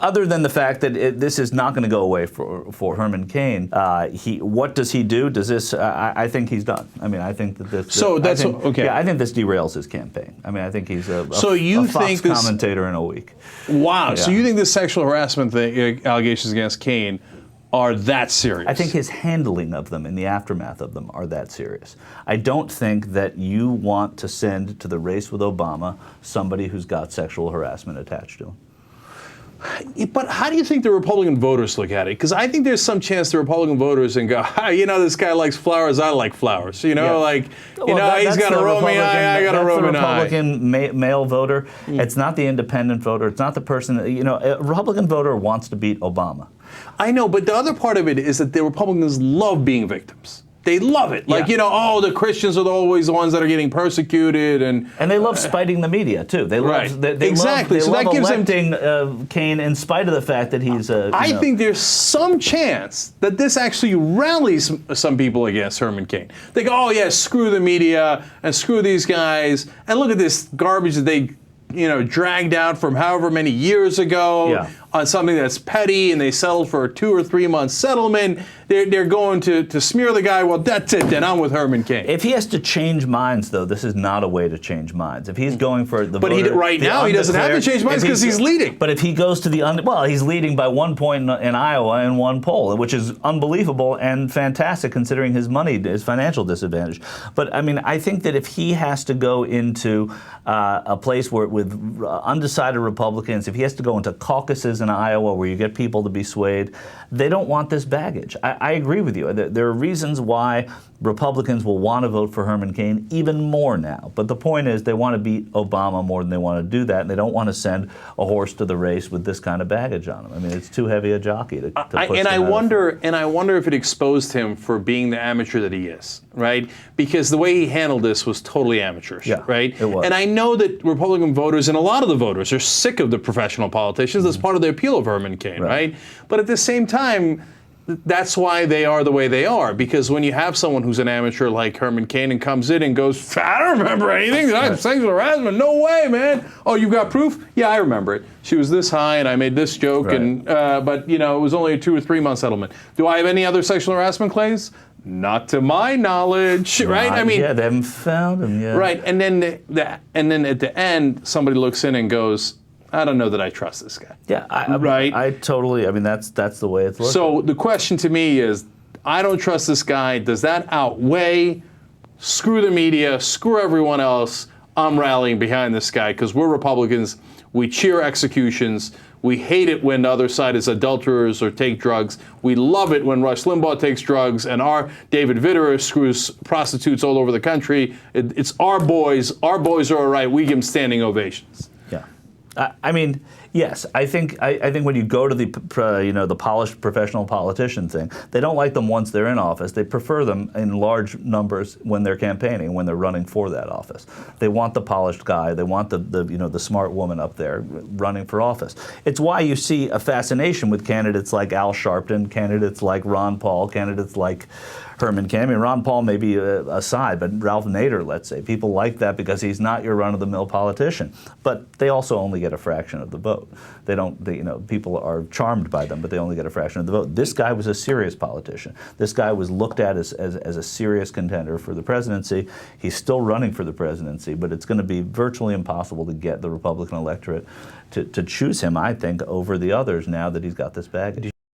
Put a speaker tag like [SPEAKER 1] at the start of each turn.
[SPEAKER 1] other than the fact that this is not going to go away for Herman Cain, what does he do? Does this? I think he's done. I mean, I think that this.
[SPEAKER 2] So that's okay.
[SPEAKER 1] Yeah, I think this derails his campaign. I mean, I think he's a Fox commentator in a week.
[SPEAKER 2] Wow.
[SPEAKER 1] Yeah.
[SPEAKER 2] So you think the sexual harassment allegations against Cain are that serious?
[SPEAKER 1] I think his handling of them and the aftermath of them are that serious. I don't think that you want to send to the race with Obama somebody who's got sexual harassment attached to him.
[SPEAKER 2] But how do you think the Republican voters look at it? Because I think there's some chance the Republican voters and go, this guy likes flowers, I like flowers. He's got a roaming eye, I got a roaming eye.
[SPEAKER 1] That's the Republican male voter. It's not the independent voter. It's not the person a Republican voter wants to beat Obama.
[SPEAKER 2] I know, but the other part of it is that the Republicans love being victims. They love it. The Christians are always the ones that are getting persecuted. And
[SPEAKER 1] they love spiting the media, too. They love, they love electing Cain in spite of the fact that he's
[SPEAKER 2] I think there's some chance that this actually rallies some people against Herman Cain. They go, oh, yeah, screw the media and screw these guys. And look at this garbage that they dragged out from however many years ago on something that's petty, and they settled for a 2 or 3 month settlement. They're going to smear the guy. Well, that's it. Then I'm with Herman Cain.
[SPEAKER 1] If he has to change minds, though, this is not a way to change minds. If he's going for the
[SPEAKER 2] but
[SPEAKER 1] voter,
[SPEAKER 2] right now he doesn't have to change minds because he's leading.
[SPEAKER 1] But if he goes to he's leading by 1 point in Iowa in one poll, which is unbelievable and fantastic considering his financial disadvantage. But I mean, I think that if he has to go into a place with undecided Republicans, if he has to go into caucuses in Iowa where you get people to be swayed, they don't want this baggage. I agree with you. There are reasons why Republicans will want to vote for Herman Cain even more now. But the point is they want to beat Obama more than they want to do that, and they don't want to send a horse to the race with this kind of baggage on him. I mean, it's too heavy a jockey to push
[SPEAKER 2] I wonder if it exposed him for being the amateur that he is, right? Because the way he handled this was totally amateurish, right?
[SPEAKER 1] It was.
[SPEAKER 2] And I know that Republican voters and a lot of the voters are sick of the professional politicians. That's part of the appeal of Herman Cain, right? But at the same time, that's why they are the way they are, because when you have someone who's an amateur like Herman Cain and comes in and goes, I don't remember anything, I have sexual harassment, no way, man. Oh, you got proof? Yeah, I remember it. She was this high and I made this joke, but it was only a 2 or 3 month settlement. Do I have any other sexual harassment claims? Not to my knowledge, right? I mean,
[SPEAKER 1] they haven't found him yet.
[SPEAKER 2] Right, and then at the end, somebody looks in and goes, I don't know that I trust this guy.
[SPEAKER 1] Yeah,
[SPEAKER 2] I
[SPEAKER 1] totally. I mean, that's the way it's looking.
[SPEAKER 2] So the question to me is, I don't trust this guy. Does that outweigh screw the media, screw everyone else? I'm rallying behind this guy because we're Republicans. We cheer executions. We hate it when the other side is adulterers or take drugs. We love it when Rush Limbaugh takes drugs and our David Vitterer screws prostitutes all over the country. It's our boys. Our boys are all right. We give them standing ovations.
[SPEAKER 1] I mean, yes, I think when you go to the polished professional politician thing, they don't like them once they're in office. They prefer them in large numbers when they're campaigning, when they're running for that office. They want the polished guy. They want the smart woman up there running for office. It's why you see a fascination with candidates like Al Sharpton, candidates like Ron Paul, candidates like Herman Cain. I mean, Ron Paul may be aside, but Ralph Nader, let's say, people like that because he's not your run-of-the-mill politician. But they also only get a fraction of the vote. They don't. People are charmed by them, but they only get a fraction of the vote. This guy was a serious politician. This guy was looked at as a serious contender for the presidency. He's still running for the presidency, but it's going to be virtually impossible to get the Republican electorate to choose him, I think, over the others now that he's got this baggage.